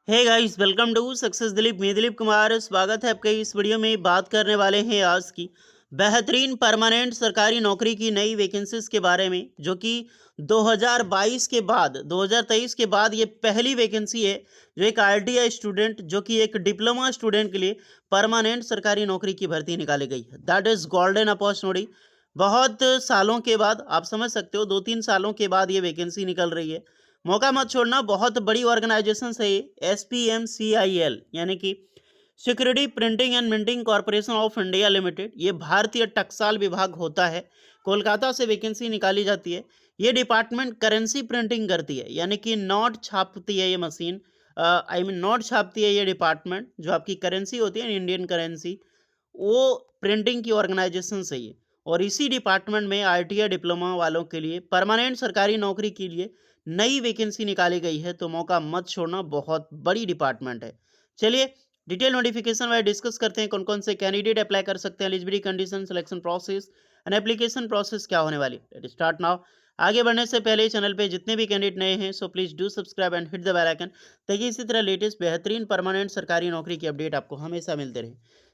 Hey guys, welcome to success Dilip. मैं दिलीप कुमार, स्वागत है आपके इस वीडियो में। बात करने वाले हैं आज की बेहतरीन परमानेंट सरकारी नौकरी की नई वैकेंसीज के बारे में, जो कि 2022 के बाद 2023 के बाद ये पहली वैकेंसी है जो एक आईटीआई स्टूडेंट, जो कि एक डिप्लोमा स्टूडेंट के लिए परमानेंट सरकारी नौकरी की भर्ती निकाली गई है। That is golden opportunity. बहुत सालों के बाद, आप समझ सकते हो, 2-3 सालों के बाद ये वैकेंसी निकल रही है। मौका मत छोड़ना। बहुत बड़ी ऑर्गेनाइजेशन है ये, SPMCIL, यानी कि security printing and minting corporation of India limited. ये भारतीय टकसाल विभाग होता है। कोलकाता से वैकेंसी निकाली जाती है। ये डिपार्टमेंट करेंसी प्रिंटिंग करती है, यानी कि नोट छापती है ये मशीन। नोट छापती है ये डिपार्टमेंट। जो आपकी करेंसी होती है, इंडियन करेंसी, वो प्रिंटिंग की ऑर्गेनाइजेशन से ही है। और इसी डिपार्टमेंट में आईटीआई डिप्लोमा वालों के लिए परमानेंट सरकारी नौकरी के लिए नई वैकेंसी निकाली गई है। तो मौका मत छोड़ना, बहुत बड़ी डिपार्टमेंट है। चलिए डिटेल नोटिफिकेशन वाइज डिस्कस करते हैं कौन कौन से कैंडिडेट अप्लाई कर सकते हैं, eligibility condition, selection process and application process क्या होने वाली। Let's start now. आगे बढ़ने से पहले चैनल पे जितने भी कैंडिडेट नए हैं, so please do subscribe and hit the bell icon, ताकि इसी तरह लेटेस्ट बेहतरीन परमानेंट सरकारी नौकरी की अपडेट आपको हमेशा मिलते रहे।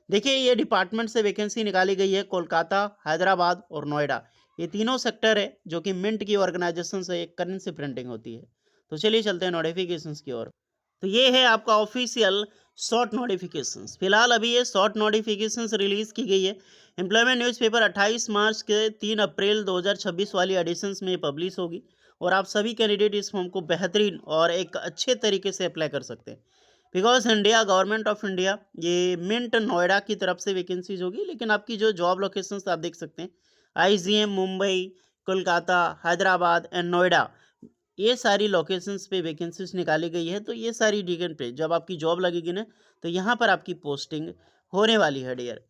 देखिए, ये डिपार्टमेंट से वैकेंसी निकाली गई है कोलकाता, हैदराबाद और नोएडा। ये तीनों सेक्टर है जो कि मिंट की ऑर्गेनाइजेशन से एक करेंसी प्रिंटिंग होती है। तो चलिए चलते हैं नोटिफिकेशंस की ओर। तो ये है आपका ऑफिशियल शॉर्ट नोटिफिकेशंस। फिलहाल अभी ये शॉर्ट नोटिफिकेशंस रिलीज की गई है। एम्प्लॉयमेंट न्यूज़पेपर 28 मार्च के 3 अप्रैल 2026 वाली एडिशंस में पब्लिश होगी। और आप सभी कैंडिडेट इस फॉर्म को बेहतरीन और एक अच्छे तरीके से अप्लाई कर सकते हैं। Because India, government of India, ये मिंट नोएडा की तरफ से वैकेंसीज होगी। लेकिन आपकी जो जॉब लोकेशंस आप देख सकते हैं, IGM मुंबई, कोलकाता, हैदराबाद एंड नोएडा, ये सारी लोकेशंस पे वैकेंसीज निकाली गई है। तो ये सारी डिगन पे जब आपकी जॉब लगेगी ना, तो यहाँ पर आपकी पोस्टिंग होने वाली है डियर।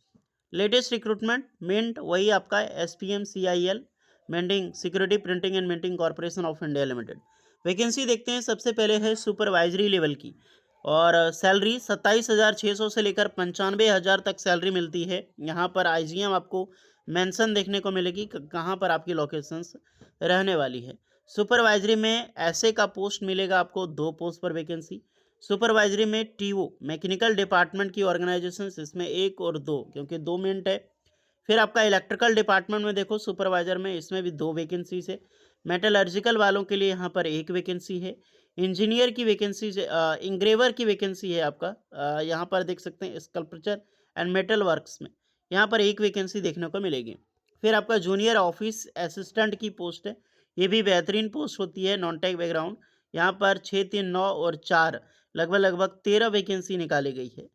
लेटेस्ट रिक्रूटमेंट मिंट, वही आपका SPMCIL, minting security printing and minting corporation of India limited. Vacancy देखते हैं। सबसे पहले है सुपरवाइजरी लेवल की, और सैलरी 27,600 से लेकर 95,000 तक सैलरी मिलती है। यहाँ पर IGM आपको मेंशन देखने को मिलेगी कहाँ पर आपकी लोकेशंस रहने वाली है। सुपरवाइजरी में ऐसे का पोस्ट मिलेगा आपको, 2 पोस्ट पर वैकेंसी। सुपरवाइजरी में TO मैकेनिकल डिपार्टमेंट की ऑर्गेनाइजेशन, इसमें 1 और 2, क्योंकि 2 मिनट है। फिर आपका इलेक्ट्रिकल डिपार्टमेंट में देखो, सुपरवाइजर में इसमें भी 2 वैकेंसीज है। मेटलर्जिकल वालों के लिए यहाँ पर 1 वैकेंसी है। इंजीनियर की वैकेंसी, इंग्रेवर की वैकेंसी है आपका, यहाँ पर देख सकते हैं स्कल्पचर एंड मेटल वर्क्स में, यहाँ पर 1 वैकेंसी देखने को मिलेगी। फिर आपका जूनियर ऑफिस असिस्टेंट की पोस्ट है। ये भी बेहतरीन पोस्ट होती है, नॉन टेक बैकग्राउंड। यहाँ पर 6, 3, 9 और 4, लगभग लगभग 13 वैकेंसी निकाली गई है।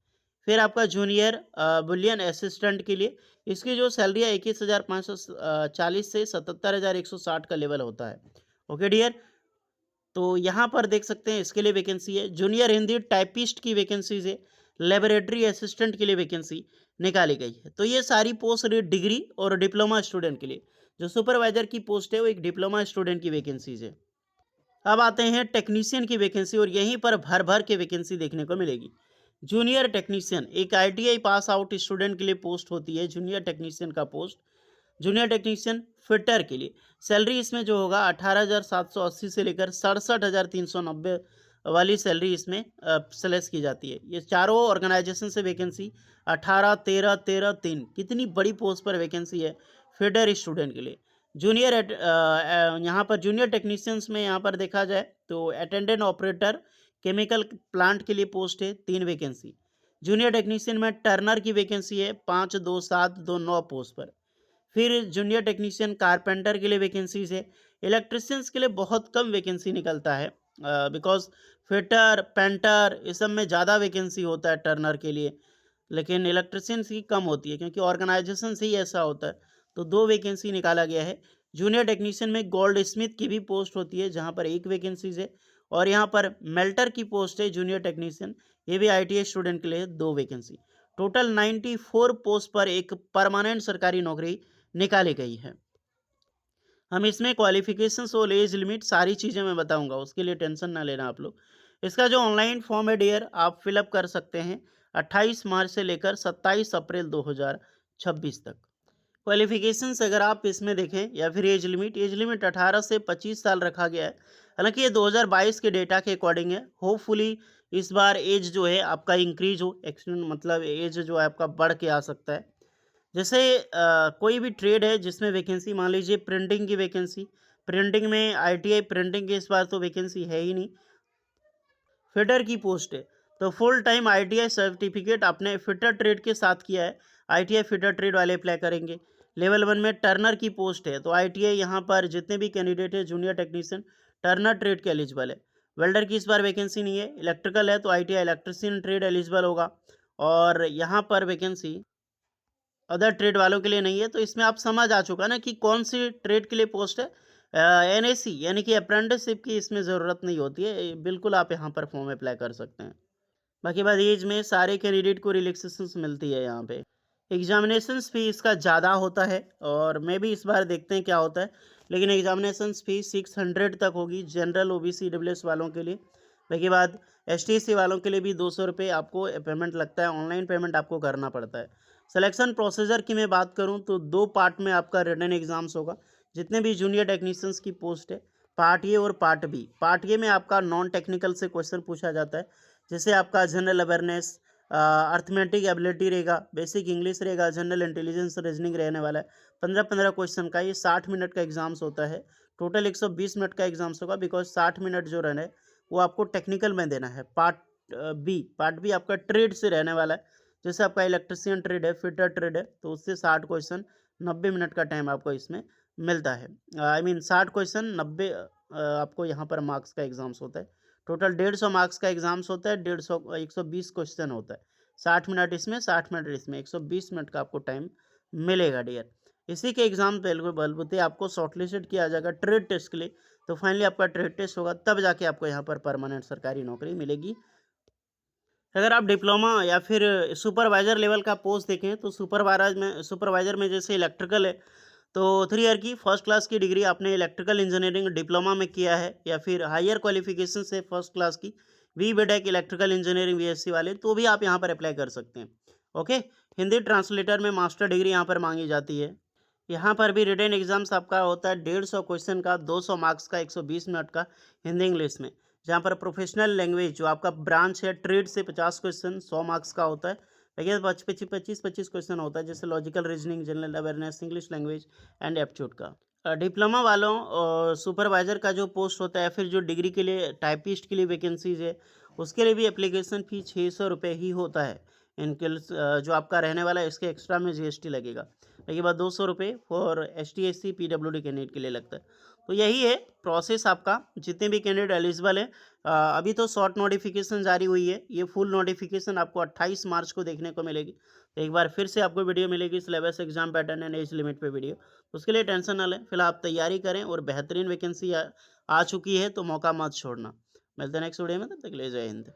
फिर आपका जूनियर बुलियन असिस्टेंट के लिए, इसकी जो सैलरी है 21,540 से 77,160 का लेवल होता है। Okay dear. तो यहाँ पर देख सकते हैं इसके लिए वैकेंसी है। जूनियर हिंदी टाइपिस्ट की वैकेंसीज है। लेबोरेटरी असिस्टेंट के लिए वैकेंसी निकाली गई है। तो ये सारी पोस्ट डिग्री और डिप्लोमा स्टूडेंट के लिए। जो सुपरवाइजर की पोस्ट है वो एक डिप्लोमा स्टूडेंट की वैकेंसीज है। अब आते हैं टेक्नीशियन की वैकेंसी, और यहीं पर भर भर के वैकेंसी देखने को मिलेगी। जूनियर टेक्नीशियन, एक ITI पास आउट स्टूडेंट के लिए पोस्ट होती है जूनियर टेक्नीशियन का पोस्ट। जूनियर टेक्नीशियन फिटर के लिए सैलरी इसमें जो होगा 18,780 से लेकर 67,390 वाली सैलरी इसमें सेलेक्ट की जाती है। ये चारों ऑर्गेनाइजेशन से वैकेंसी 18, 13, 13, 3, कितनी बड़ी पोस्ट पर वैकेंसी है फिटर स्टूडेंट के लिए। जूनियर यहाँ पर जूनियर टेक्नीशियंस में यहाँ पर देखा जाए तो अटेंडेंट ऑपरेटर केमिकल प्लांट के लिए पोस्ट है, 3 वैकेंसी। जूनियर टेक्नीशियन में टर्नर की वैकेंसी है 5, 2, 7, 2, 9 पोस्ट पर। फिर जूनियर टेक्नीशियन कारपेंटर के लिए वैकेंसीज है। इलेक्ट्रिशियंस के लिए बहुत कम वैकेंसी निकलता है, बिकॉज फिटर, पेंटर, इस सब में ज़्यादा वैकेंसी होता है टर्नर के लिए। लेकिन इलेक्ट्रिशियंस की कम होती है, क्योंकि ऑर्गेनाइजेशन से ही ऐसा होता है। तो 2 वैकेंसी निकाला गया है। जूनियर टेक्नीशियन में गोल्ड स्मिथ की भी पोस्ट होती है, जहाँ पर 1 वैकेंसीज है। और यहाँ पर मेल्टर की पोस्ट है जूनियर टेक्नीशियन, ये भी ITI स्टूडेंट के लिए 2 वैकेंसी। टोटल 94 पोस्ट पर एक परमानेंट सरकारी नौकरी निकाली गई है। हम इसमें क्वालिफिकेशंस और एज लिमिट सारी चीज़ें मैं बताऊंगा, उसके लिए टेंशन ना लेना आप लोग। इसका जो ऑनलाइन फॉर्म है डियर, आप फिलअप कर सकते हैं 28 मार्च से लेकर 27 अप्रैल 2026 तक। क्वालिफिकेशंस अगर आप इसमें देखें, या फिर एज लिमिट 18 से 25 साल रखा गया है। हालांकि ये 2022 के डेटा के अकॉर्डिंग है। होपफुली इस बार एज जो है आपका इंक्रीज हो, एक्सटेंड मतलब एज जो है आपका बढ़ के आ सकता है। जैसे कोई भी ट्रेड है जिसमें वैकेंसी, मान लीजिए प्रिंटिंग की वैकेंसी, प्रिंटिंग में आईटीआई प्रिंटिंग की इस बार तो वैकेंसी है ही नहीं। फिटर की पोस्ट है, तो फुल टाइम आईटीआई सर्टिफिकेट आपने फिटर ट्रेड के साथ किया है, आईटीआई फिटर ट्रेड वाले अप्लाई करेंगे। लेवल 1 में टर्नर की पोस्ट है, तो आईटीआई यहाँ पर जितने भी कैंडिडेट है जूनियर टेक्नीशियन टर्नर ट्रेड के एलिजिबल है। वेल्डर की इस बार वैकेंसी नहीं है। इलेक्ट्रिकल है तो आईटीआई इलेक्ट्रिशियन ट्रेड एलिजिबल होगा। और यहाँ पर वैकेंसी अदर ट्रेड वालों के लिए नहीं है। तो इसमें आप समझ आ चुका ना कि कौन सी ट्रेड के लिए पोस्ट है। एनएसी यानी कि अप्रेंटिसशिप की इसमें ज़रूरत नहीं होती है, बिल्कुल आप यहाँ पर फॉर्म अप्लाई कर सकते हैं। बाकी बात एज में सारे कैंडिडेट को रिलैक्सेशन मिलती है यहाँ पे। एग्जामिनेशन फी इसका ज़्यादा होता है, और मैं भी इस बार देखते हैं क्या होता है। लेकिन एग्जामिनेशन फी 600 तक होगी जनरल ओबीसी डब्ल्यूएस वालों के लिए। बाकी बात एसटीसी वालों के लिए भी 200 रुपये आपको पेमेंट लगता है, ऑनलाइन पेमेंट आपको करना पड़ता है। सिलेक्शन प्रोसीजर की मैं बात करूं तो 2 पार्ट में आपका रिटन एग्जाम्स होगा। जितने भी जूनियर टेक्नीशियंस की पोस्ट है, पार्ट ए और पार्ट बी। पार्ट ए में आपका नॉन टेक्निकल से क्वेश्चन पूछा जाता है, जैसे आपका जनरल अवेयरनेस, अर्थमेटिक एबिलिटी रहेगा, बेसिक इंग्लिश रहेगा, जनरल इंटेलिजेंस रीजनिंग रहने वाला है। 15-15 क्वेश्चन का ये 60 मिनट का एग्जाम्स होता है। टोटल 120 मिनट का एग्जाम्स होगा, बिकॉज 60 मिनट जो रहना है वो आपको टेक्निकल में देना है। पार्ट बी आपका ट्रेड से रहने वाला है। जैसे आपका इलेक्ट्रिशियन ट्रेड है, फिटर ट्रेड है, तो उससे 60 क्वेश्चन 90 मिनट का टाइम आपको इसमें मिलता है। आई मीन 60 क्वेश्चन 90 आपको यहाँ पर मार्क्स का एग्जाम्स होता है। टोटल 150 मार्क्स का एग्जाम्स होता है। 120 क्वेश्चन होता है। 60 मिनट इसमें, 60 मिनट इसमें, 120 मिनट का आपको टाइम मिलेगा डियर। इसी के एग्जाम बलबूते आपको शॉर्टलिस्टेड किया जाएगा ट्रेड टेस्ट के लिए। तो फाइनली आपका ट्रेड टेस्ट होगा, तब जाके आपको यहाँ पर परमानेंट सरकारी नौकरी मिलेगी। अगर आप डिप्लोमा या फिर सुपरवाइजर लेवल का पोस्ट देखें तो सुपरवाइजर में जैसे इलेक्ट्रिकल है, तो 3 ईयर की फर्स्ट क्लास की डिग्री आपने इलेक्ट्रिकल इंजीनियरिंग डिप्लोमा में किया है, या फिर हायर क्वालिफिकेशन से फर्स्ट क्लास की बीटेक इलेक्ट्रिकल इंजीनियरिंग बीएससी वाले, तो भी आप यहाँ पर अप्लाई कर सकते हैं। ओके। हिंदी ट्रांसलेटर में मास्टर डिग्री यहाँ पर मांगी जाती है। यहाँ पर भी रिटन एग्जाम्स आपका होता है 150 क्वेश्चन का, 200 मार्क्स का, 120 मिनट का हिंदी इंग्लिश में। जहाँ पर प्रोफेशनल लैंग्वेज जो आपका ब्रांच है ट्रेड से 50 क्वेश्चन 100 मार्क्स का होता है। देखिए 25 क्वेश्चन होता है, जैसे logical reasoning, general awareness, English language and aptitude का। डिप्लोमा वालों और सुपरवाइजर का जो पोस्ट होता है, फिर जो डिग्री के लिए टाइपिस्ट के लिए वैकेंसीज है, उसके लिए भी एप्लीकेशन फ़ी 600 रुपये ही होता है। इनके जो आपका रहने वाला है, इसके एक्स्ट्रा में जीएसटी लगेगा। उसके बाद 200 रुपये फॉर एसटी/एससी पीडब्ल्यूडी कैंडिडेट के लिए लगता है। तो यही है प्रोसेस आपका, जितने भी कैंडिडेट एलिजिबल है। अभी तो शॉर्ट नोटिफिकेशन जारी हुई है, ये फुल नोटिफिकेशन आपको 28 मार्च को देखने को मिलेगी। तो एक बार फिर से आपको वीडियो मिलेगी syllabus, exam pattern and age limit पे वीडियो। उसके लिए टेंशन ना लें, फिलहाल आप तैयारी करें, और बेहतरीन वैकेंसी आ चुकी है तो मौका मत छोड़ना। मिलते हैं नेक्स्ट वीडियो में, तब तक के लिए जय हिंद।